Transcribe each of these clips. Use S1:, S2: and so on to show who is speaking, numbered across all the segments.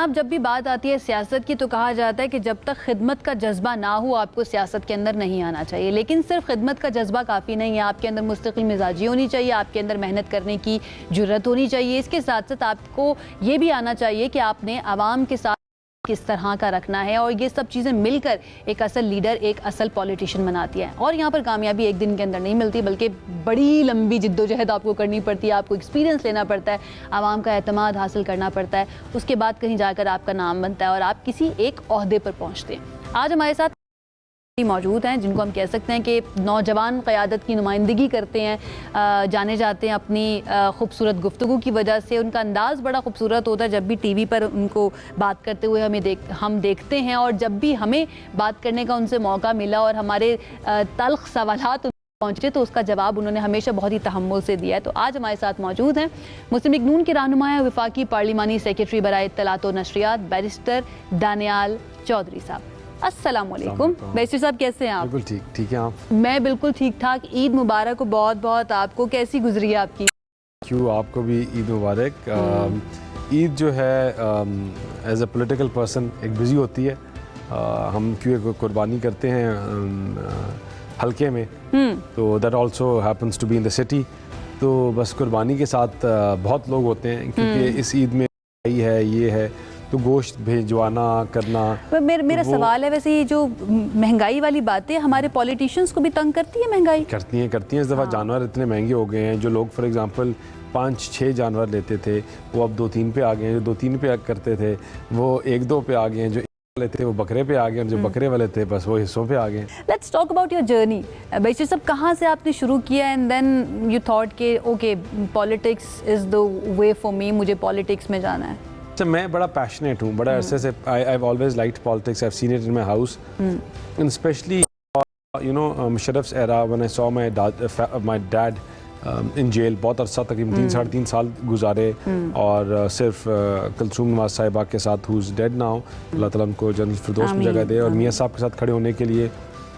S1: अब जब भी बात आती है सियासत की तो कहा जाता है कि जब तक खिदमत का जज्बा ना हो आपको सियासत के अंदर नहीं आना चाहिए। लेकिन सिर्फ खिदमत का जज्बा काफ़ी नहीं है, आपके अंदर मुस्तकिल मिजाजी होनी चाहिए, आपके अंदर मेहनत करने की जुर्रत होनी चाहिए। इसके साथ साथ आपको ये भी आना चाहिए कि आपने आवाम के साथ किस तरह का रखना है, और ये सब चीज़ें मिलकर एक असल लीडर, एक असल पॉलिटिशियन बनाती है। और यहाँ पर कामयाबी एक दिन के अंदर नहीं मिलती, बल्कि बड़ी लंबी जिद्दोजहद आपको करनी पड़ती है, आपको एक्सपीरियंस लेना पड़ता है, आवाम का एतमाद हासिल करना पड़ता है, उसके बाद कहीं जाकर आपका नाम बनता है और आप किसी एक ओहदे पर पहुँचते हैं। आज हमारे साथ मौजूद हैं जिनको हम कह सकते हैं कि नौजवान क़यादत की नुमाइंदगी करते हैं, जाने जाते हैं अपनी खूबसूरत गुफ्तगू की वजह से। उनका अंदाज़ बड़ा खूबसूरत होता है, जब भी टीवी पर उनको बात करते हुए हम देखते हैं, और जब भी हमें बात करने का उनसे मौका मिला और हमारे तल्ख सवालात पहुँचे तो उसका जवाब उन्होंने हमेशा बहुत ही तहम्मुल से दिया है। तो आज हमारे साथ मौजूद हैं मुस्लिम लीग नून के रहनुमा वफाकी पार्लिमानी सेक्रेटरी बराए इत्तलात व नशरियात बैरिस्टर दानियाल चौधरी साहब। अस्सलाम वालेकुम। बैरिस्टर साहब कैसे हैं आप?
S2: बिल्कुल ठीक है आप?
S1: मैं बिल्कुल ठीक ठाक। ईद मुबारक हो बहुत बहुत आपको। कैसी गुजरी है आपकी?
S2: क्यों, आपको भी ईद मुबारक। ईद जो है एज अ पॉलिटिकल पर्सन एक बिज़ी होती है। हम क्यों कुर्बानी करते हैं हल्के में, तो that also happens to be in the city. तो बस कुर्बानी के साथ बहुत लोग होते हैं, क्योंकि इस ईद में ये है तो गोश्त भेजवाना करना।
S1: मेरा सवाल है, वैसे ये जो महंगाई वाली बातें हमारे पॉलिटिशियंस को भी तंग करती है? महंगाई करती
S2: हैं। इस दफ़ा जानवर इतने महंगे हो गए हैं। जो लोग फॉर एग्जांपल 5-6 जानवर लेते थे वो अब 2-3 पे आ गए हैं। जो 2-3 पे करते थे वो 1-2 पे आ गए हैं। जो वाले थे वो बकरे पे आ गए, और जो बकरे वाले थे बस वो हिस्सों पे आ गए।
S1: Let's talk about your journey. Barrister साहब, कहाँ से आपने शुरू किया एंड देन यू थॉट के okay politics is the way for me, मुझे पॉलिटिक्स में जाना है?
S2: मैं बड़ा पैशनेट हूँ, बड़ा अरसे से I have always liked politics. I have seen it in my house, and specially you know Musharraf's era when I saw my dad in jail. बहुत अरसा तकरीबन 3-3.5 साल गुजारे, और सिर्फ कुलसूम नवाज साहिबा के साथ हु इज़ डेड नाउ, अल्लाह ताला उनको जन्नत फिरदौस में जगह दे, और मियाँ साहब के साथ खड़े होने के लिए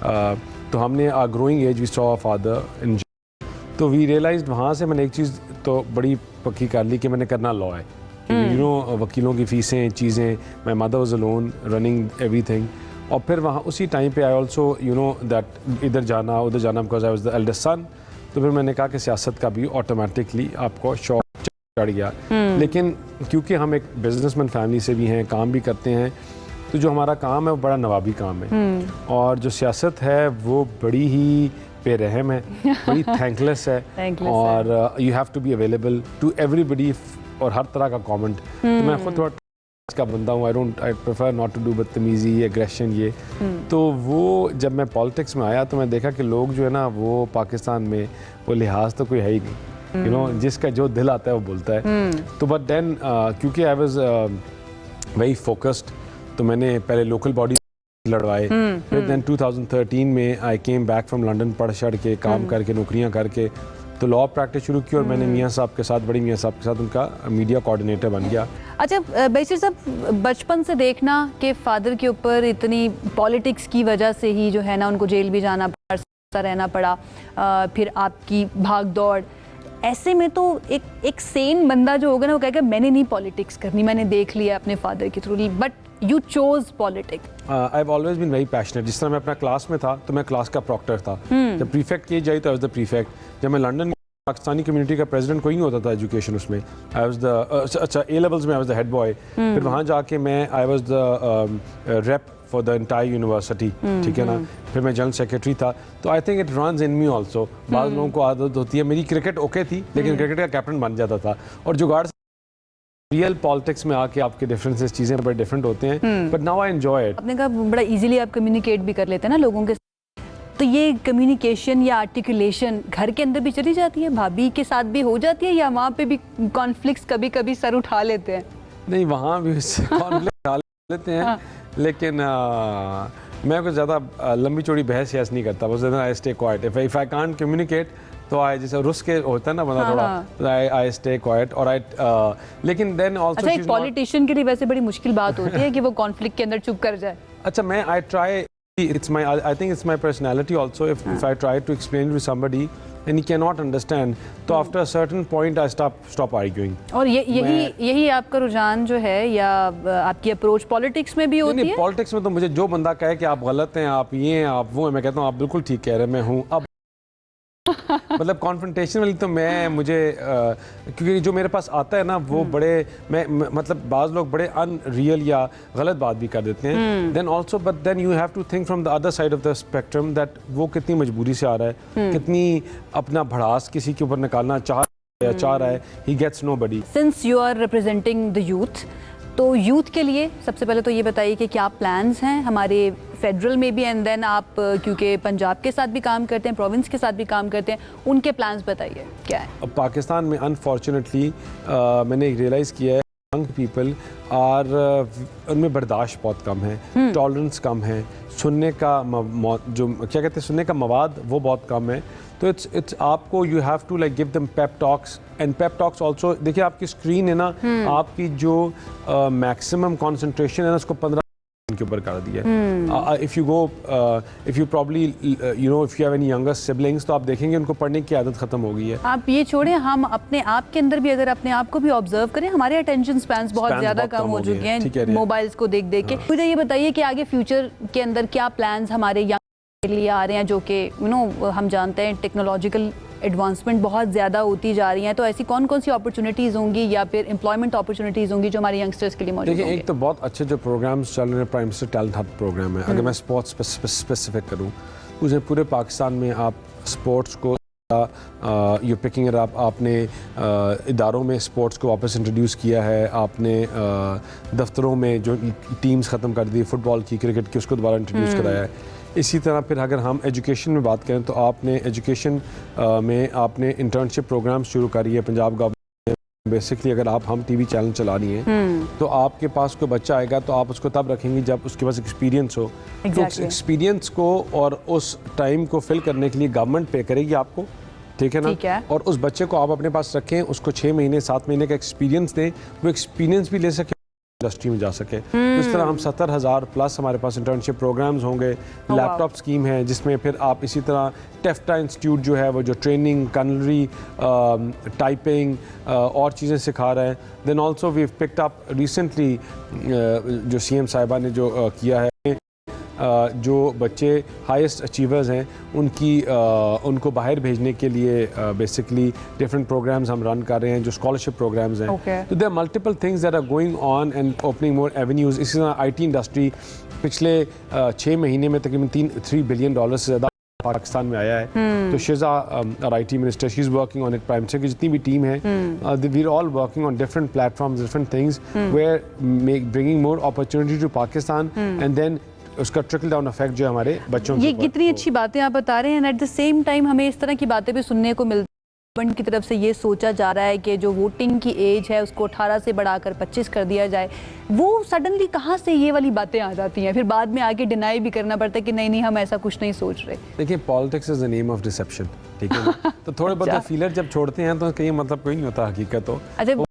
S2: तो हमने आ growing age we saw father in jail. तो वी रियलाइज्ड, वहाँ से मैंने एक चीज़ तो बड़ी पक्की कर ली कि मैंने करना लॉ है। यू नो वकीलों की फ़ीसें चीज़ें, my mother was alone running everything. और फिर वहाँ उसी टाइम पे I also you know that इधर जाना उधर जाना, because I was the eldest son. तो फिर मैंने कहा कि सियासत का भी ऑटोमेटिकली आपको शौक चढ़ गया। लेकिन क्योंकि हम एक बिजनेसमैन फैमिली से भी हैं, काम भी करते हैं, तो जो हमारा काम है वो बड़ा नवाबी काम है। और जो सियासत है वो बड़ी ही बेरहम है, बड़ी थैंकलेस है, और you have to be available to everybody और हर तरह का कमेंट। तो मैं खुद थोड़ा का बंदा हूँ, I prefer not to do बदतमीज़ी, एग्रेशन ये। तो वो जब मैं पॉलिटिक्स में आया तो मैं देखा कि लोग जो है ना वो पाकिस्तान में वो लिहाज तो कोई है ही नहीं, यू नो जिसका जो दिल आता है वो बोलता है। तो बट देन क्योंकि आई वाज वेरी फोकस्ड, तो मैंने पहले लोकल बॉडी लड़वाए। फिर देन 2013 में आई केम बैक फ्रॉम लंदन, पढ़ शढ़ के काम करके नौकरियाँ करके तो लॉ प्रैक्टिस शुरू की, और मैंने मियाँ साहब के साथ, बड़ी मियाँ साहब के साथ उनका मीडिया कोऑर्डिनेटर बन गया।
S1: अच्छा बैरिस्टर साहब, बचपन से देखना कि फादर के ऊपर इतनी पॉलिटिक्स की वजह से ही जो है ना उनको जेल भी जाना पड़ा, रहना पड़ा, फिर आपकी भाग दौड़, ऐसे में तो एक सेन बंदा जो होगा ना वो कहेगा मैंने नहीं पॉलिटिक्स करनी, मैंने देख लिया अपने फादर के through, but you chose politics.
S2: I have always been very passionate. जिस तरह मैं अपना क्लास में था तो मैं क्लास का प्रॉक्टर था, जब प्रीफेक्ट की जाए तो आई वाज द प्रीफेक्ट। जब मैं लंदन पाकिस्तानी कम्युनिटी का प्रेसिडेंट कोई नहीं होता था एजुकेशन उसमें, आई वाज द अच्छा ए लेवल्स में I was the head boy. फिर वहाँ जाके मैं I was the rape for the entire university, ठीक है ना। फिर मैं जनरल सेक्रेटरी था। तो I think it runs in me also. बाद लोगों को आदत होती है, मेरी क्रिकेट ओके थी लेकिन क्रिकेट का कैप्टन बन जाता था, और जुगाड़ रियल पॉलिटिक्स में आके आपके डिफरेंसेस चीज़ें बड़े डिफरेंट होते हैं, but now I enjoy it.
S1: आपने कहा बड़ा इजीली आप कम्युनिकेट भी कर लेते हैं ना लोगों के, तो ये कम्युनिकेशन या आर्टिकुलेशन घर के अंदर भी चली जाती है, भाभी के साथ भी हो जाती है, या वहाँ पे भी कॉन्फ्लिक्ट्स कभी कभी सर उठा लेते हैं?
S2: नहीं, वहाँ भी कॉन्फ्लिक्ट उठा लेते हैं, लेकिन मैं कुछ ज़्यादा लंबी चौड़ी बहस यास नहीं करता, बस I stay quiet. If I can't communicate तो आई जैसे रुस के होता है ना बंदा थोड़ा, आई स्टे क्वाइट। और आई लेकिन देन आल्सो
S1: अच्छा, एक पॉलिटिशियन के लिए वैसे बड़ी मुश्किल बात होती है कि वो कॉन्फ्लिक्ट के अंदर चुप कर जाए।
S2: अच्छा, मैं I try, it's my I think it's my personality also, if I try to explain to somebody and he cannot understand. So after a certain point, I stop arguing.
S1: और यही आपका रुझान जो है या आपकी अप्रोच पॉलिटिक्स में भी होती है?
S2: पॉलिटिक्स में तो मुझे जो बंदा कहे कि आप गलत हैं, आप ये हैं, आप वो हैं, मैं कहता हूँ आप बिल्कुल ठीक कह रहे हैं, मैं हूँ। अब मतलब कॉन्फ्रंटेशन वाली तो मुझे क्योंकि जो मेरे पास आता है ना वो बड़े मतलब बाज़ लोग बड़े अनरियल या गलत बात भी कर देते हैं। Then also but then you have to think from the other side of the spectrum that वो कितनी मजबूरी से आ रहा है, कितनी अपना भड़ास किसी के ऊपर निकालना चाह रहा है, he gets nobody.
S1: Since you are representing the youth, तो यूथ के लिए सबसे पहले तो ये बताइए कि क्या प्लान्स हैं हमारे फेडरल में भी, एंड देन आप क्योंकि पंजाब के साथ भी काम करते हैं, प्रोविंस के साथ भी काम करते हैं, उनके प्लान्स बताइए क्या है?
S2: अब पाकिस्तान में अनफॉर्चुनेटली मैंने रियलाइज़ किया है यंग पीपल उनमें बर्दाश्त बहुत कम है, टॉलरेंस कम है, सुनने का जो क्या कहते हैं सुनने का मवाद वो बहुत कम है। तो इट्स आपको you have to like give them pep talks, and pep talks also देखिए आपकी स्क्रीन है ना, आपकी जो मैक्सिमम कॉन्सेंट्रेशन है ना उसको 15 के ऊपर कर दिया। If you probably you know if you have any younger siblings तो आप देखेंगे उनको पढ़ने की आदत खत्म हो गई है।
S1: आप ये छोड़ें, हम अपने आप के अंदर भी अगर अपने आप को भी ऑब्जर्व करें, हमारे अटेंशन स्पैन्स बहुत ज्यादा कम हो चुके हैं मोबाइल्स को देख देख के। मुझे ये बताइए कि आगे फ्यूचर के अंदर क्या प्लान्स हमारे यंग के लिए आ रहे हैं, जो कि यू नो हम जानते हैं टेक्नोलॉजिकल एडवांसमेंट बहुत ज़्यादा होती जा रही हैं, तो ऐसी कौन कौन सी अपॉर्चुनिटीज़ होंगी या फिर एम्प्लॉयमेंट अपॉर्चुनिटीज़ होंगी जो हमारे यंगस्टर्स के लिए मौजूद होंगी?
S2: देखिए एक तो बहुत अच्छे जो प्रोग्राम्स चल रहे हैं, prime minister talent hub programme है। अगर मैं स्पोर्ट्स स्पेसिफिक करूँ, उसे पूरे पाकिस्तान में आप स्पोर्ट्स को यू पिकिंग इट अप, आपने इदारों में स्पोर्ट्स को वापस इंट्रोड्यूस किया है, आपने दफ्तरों में जो टीम्स ख़त्म कर दी फुटबॉल की, क्रिकेट की, उसको दोबारा इंट्रोड्यूस कराया है। इसी तरह फिर अगर हम एजुकेशन में बात करें तो आपने एजुकेशन में आपने इंटर्नशिप प्रोग्राम शुरू करी है पंजाब गवर्नमेंट। बेसिकली अगर हम टीवी चैनल चला रही हैं तो आपके पास कोई बच्चा आएगा तो आप उसको तब रखेंगे जब उसके पास एक्सपीरियंस हो। तो उस एक्सपीरियंस को और उस टाइम को फिल करने के लिए गवर्नमेंट पे करेगी आपको, ठीक है ना? और उस बच्चे को आप अपने पास रखें, उसको 6 महीने 7 महीने का एक्सपीरियंस दें, वो एक्सपीरियंस भी ले सके, इंडस्ट्री में जा सके। इस तरह हम 70,000 प्लस हमारे पास इंटर्नशिप प्रोग्राम्स होंगे। लैपटॉप स्कीम है जिसमें फिर आप इसी तरह टेफ्टा इंस्टीट्यूट जो है वो जो ट्रेनिंग कनलरी टाइपिंग और चीज़ें सिखा रहा है। Then also we picked up recently जो CM साहिबा ने जो किया है, जो बच्चे हाईएस्ट अचीवर्स हैं उनको बाहर भेजने के लिए बेसिकली डिफरेंट प्रोग्राम्स हम रन कर रहे हैं जो स्कॉलरशिप प्रोग्राम्स हैं। तो there are multiple things that are going on and opening more avenues. इसी तरह IT इंडस्ट्री पिछले 6 महीने में तकरीबन $3 बिलियन से ज़्यादा पाकिस्तान में आया है। तो Shiza our IT minister, she is working on it. Prime minister की जितनी भी टीम है, we are all working on different platforms, different things where bringing more opportunity to Pakistan and then उसका ट्रिकल डाउन इफेक्ट जो हमारे बच्चों
S1: ये कितनी अच्छी बातें आप बता रहे हैं। एट द सेम टाइम हमें इस तरह की बातें भी सुनने को मिलती है, गवर्नमेंट की तरफ से ये सोचा जा रहा है कि जो वोटिंग की एज है उसको 18 से बढ़ाकर 25 कर दिया जाए। वो सडनली कहाँ से ये वाली बातें आ जाती हैं, फिर बाद में आके डिनाई भी करना पड़ता है कि नहीं नहीं हम ऐसा कुछ नहीं सोच रहे।
S2: देखिए politics is the name of deception, ठीक है ना? तो थोड़े बहुत फीलर जब छोड़ते हैं तो कहीं मतलब कोई नहीं होता हकीकत। तो
S1: अच्छा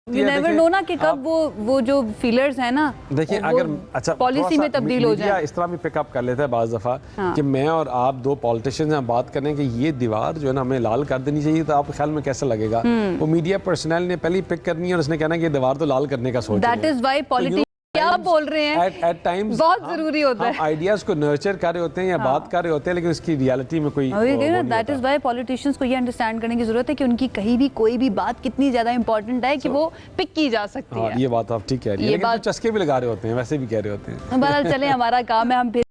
S1: You never know ना कि कब वो जो फीलर्स हैं ना,
S2: देखिए अगर अच्छा
S1: पॉलिसी में तब्दील हो जाए,
S2: इस तरह भी पिकअप कर लेता है बाज़ दफ़ा कि मैं और आप 2 पॉलिटिशियंस हैं, बात करें कि ये दीवार जो है ना हमें लाल कर देनी चाहिए, तो आपके ख्याल में कैसा लगेगा? वो मीडिया पर्सनल ने पहले पिक करनी है और उसने कहना कि ये दीवार तो लाल करने का सोच रहे हैं।
S1: दैट इज व्हाई पॉलिटिक्स क्या बोल रहे हैं
S2: एट टाइम्स
S1: बहुत जरूरी होता है।
S2: आइडियाज को नर्चर कर रहे होते हैं या बात कर रहे होते हैं, लेकिन उसकी रियलिटी में कोई
S1: दैट इज व्हाई पॉलिटिशियंस को ये अंडरस्टैंड करने की जरूरत है कि उनकी कहीं भी कोई भी बात कितनी ज्यादा इंपॉर्टेंट है कि वो पिक की जा सकती है।
S2: ये बात आप ठीक कह रही है, लेकिन चस्के भी लगा रहे होते हैं, वैसे भी कह रहे होते हैं।
S1: बहरहाल चले, हमारा काम है, हम फिर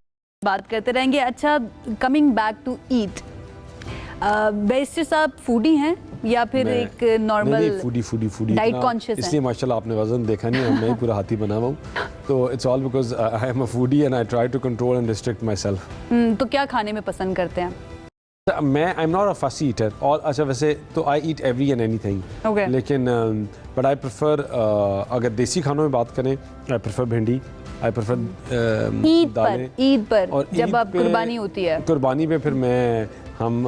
S1: बात करते रहेंगे। अच्छा, कमिंग बैक टू ईट, बेस्टर साहब फूडी हैं या फिर एक नॉर्मल
S2: फूडी
S1: डाइट कॉन्शियस है?
S2: इसलिए माशाल्लाह आपने वजन देखा नहीं, मैं ही पूरा हाथी बना हुआ हूं। तो it's all because I am a foodie and I try to control and restrict myself.
S1: तो क्या खाने में पसंद करते हैं?
S2: मैं आई एम नॉट अ फसी ईटर। और अच्छा वैसे तो आई ईट एवरी एंड एनीथिंग, लेकिन बट आई प्रेफर अगर देसी खानों में बात करें आई प्रेफर भिंडी, आई प्रेफर
S1: ईद पर और जब अब कुर्बानी होती है,
S2: कुर्बानी पे फिर हम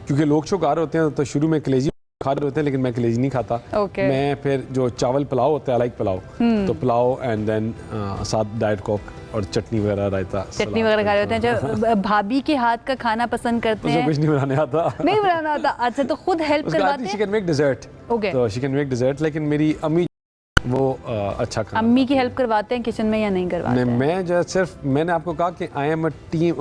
S2: क्योंकि लोग शो आ रहे होते हैं तो शुरू में कलेजी खा रहे होते हैं लेकिन मैं कलेजी नहीं खाता।
S1: Okay.
S2: मैं फिर जो चावल पुलाव होता है, आई लाइक पुलाव, तो पुलाव एंड देन साथ डाइट कोक और चटनी वगैरह, रायता,
S1: चटनी वगैरह खा रहे होते हैं। जब भाभी के हाथ का खाना पसंद करते
S2: मुझे
S1: हैं?
S2: कुछ नहीं बनाने आता।
S1: नहीं बनाना आता? अच्छा, तो खुद हेल्प करवाते
S2: शी
S1: हैं?
S2: Can make dessert.
S1: Okay.
S2: तो शी कैन मेक डिजर्ट, लेकिन मेरी अम्मी वो अच्छा खाना।
S1: अम्मी की हेल्प करवाते हैं किचन में या नहीं करवाते
S2: नहीं,
S1: हैं?
S2: मैं जो सिर्फ, मैंने आपको कहा कि आई am a team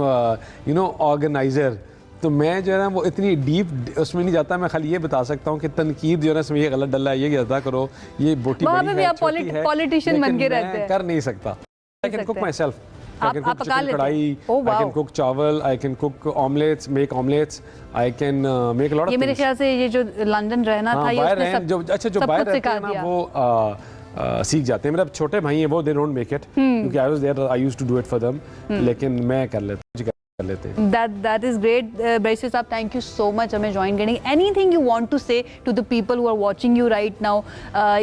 S2: you know organiser, तो मैं जो है ना वो इतनी डीप उसमें नहीं जाता। मैं खाली ये बता सकता हूँ कि तनकीद जो है ना इसमें ये गलत डला है, ये गलता करो, ये बोटी
S1: वहाँ
S2: बड़ी
S1: पे भी
S2: है,
S1: आप
S2: छोटी है,
S1: पॉलिटिशियन बन के
S2: लेकिन
S1: रहते
S2: मैं
S1: हैं।
S2: कर नहीं सकता। I can cook my self, I can
S1: आप
S2: cook
S1: पका
S2: chicken
S1: लेते हैं?
S2: कढ़ाई,
S1: Oh,
S2: I can
S1: wow.
S2: cook चावल, I can cook omelets, make omelets, I can make a lot of
S1: ये मेरे
S2: things.
S1: ख्याल से ये जो लंदन रहना था, ये
S2: बाहर
S1: उसने
S2: हैं, जो अच्छा जो
S1: सब
S2: बाहर
S1: कुछ
S2: रहते
S1: सिखा
S2: हैं ना
S1: दिया।
S2: वो सीख जाते हैं। मेरा छोटे भाई हैं वो दे डोंट मेक इट, क्योंकि I was there, I used to do it for them, लेकिन मैं कर लेता हूं।
S1: That is great, Baisir साहब, thank you so much हमें ज्वाइन करने। Anything you want to say to the people who are watching you right now,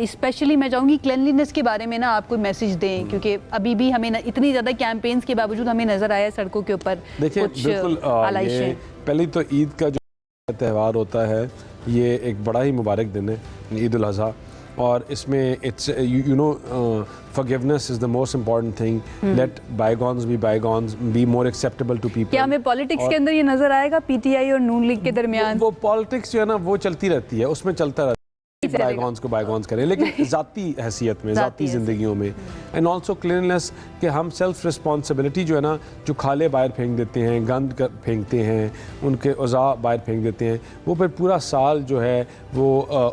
S1: especially मैं चाहूँगी क्लेanलीनेस के बारे में ना आप कोई मैसेज दें, क्योंकि अभी भी हमें इतनी ज़्यादा कैंपेन्स के बावजूद हमें नज़र आया सड़कों के ऊपर
S2: देखिए
S1: कुछ
S2: बिल्कुल ये पहले तो ईद का जो त्यौहार होता है ये एक बड़ा ही मुबारक दिन है, ईद उल अज़हा, और इसमें it's you know forgiveness is the most important thing. Let bygones be bygones, be more acceptable to people.
S1: क्या हमें पॉलिटिक्स के अंदर ये नजर आएगा पीटीआई और नून लीग के दरमियान?
S2: वो पॉलिटिक्स जो है ना वो चलती रहती है, उसमें चलता रहता है, बायगॉन्स को बायगॉन्स करें, लेकिन ज़ाती हैसियत में, ज़ाती ज़िंदगियों में। एंड ऑल्सो क्लीननेस, कि हम सेल्फ रिस्पॉन्सिबिलिटी जो है ना, जो खाले बाहर फेंक देते हैं, गंद फेंकते हैं, उनके औज़ा बाहर फेंक देते हैं, वो फिर पूरा साल जो है वो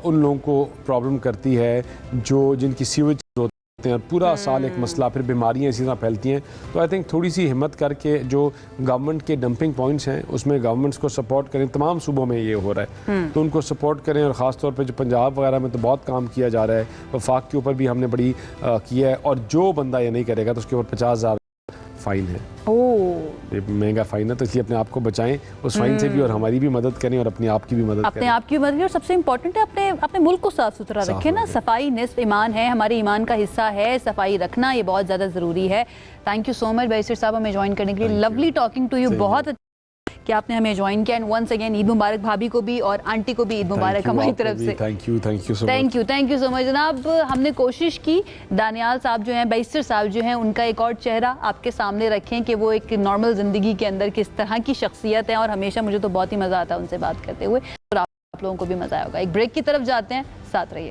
S2: उन लोगों को प्रॉब्लम करती है जो जिनकी सीवेज होते हैं, पूरा साल एक मसला, फिर बीमारियाँ इसी तरह फैलती हैं। तो आई थिंक थोड़ी सी हिम्मत करके जो गवर्नमेंट के डंपिंग पॉइंट्स हैं उसमें गवर्नमेंट्स को सपोर्ट करें। तमाम सूबों में ये हो रहा है, तो उनको सपोर्ट करें, और ख़ास तौर पे जो पंजाब वगैरह में तो बहुत काम किया जा रहा है, वफाक के ऊपर भी हमने बड़ी किया है, और जो बंदा ये नहीं करेगा तो उसके ऊपर 50,000 फ़ाइन है। ये महंगा फ़ाइन है, तो इसलिए अपने आप को बचाएं उस फ़ाइन से भी, और हमारी भी मदद करें और अपने आप की भी मदद करें।
S1: अपने आप की मदद करें, और सबसे इम्पोर्टेंट है अपने मुल्क को साफ सुथरा रखें ना। सफाई निस्फ ईमान है, हमारे ईमान का हिस्सा है सफाई रखना, ये बहुत ज़्यादा ज़रूरी है। थैंक यू सो मच बैसिर साहब हमें ज्वाइन करने के लिए। लवली टॉकिंग टू यू, बहुत कि आपने हमें ज्वाइन किया। एंड वंस अगेन ईद मुबारक भाभी को भी, और आंटी को भी ईद मुबारक हमारी तरफ से।
S2: थैंक यू सो मच जनाब। हमने कोशिश की दानियाल साहब जो हैं, बैसिर साहब जो हैं, उनका एक और चेहरा आपके सामने रखें कि वो एक नॉर्मल ज़िंदगी के अंदर किस तरह की शख्सियत है, और हमेशा मुझे तो बहुत ही मज़ा आता है उनसे बात करते हुए, और आप लोगों को भी मज़ा आएगा। एक ब्रेक की तरफ जाते हैं, साथ रहिए।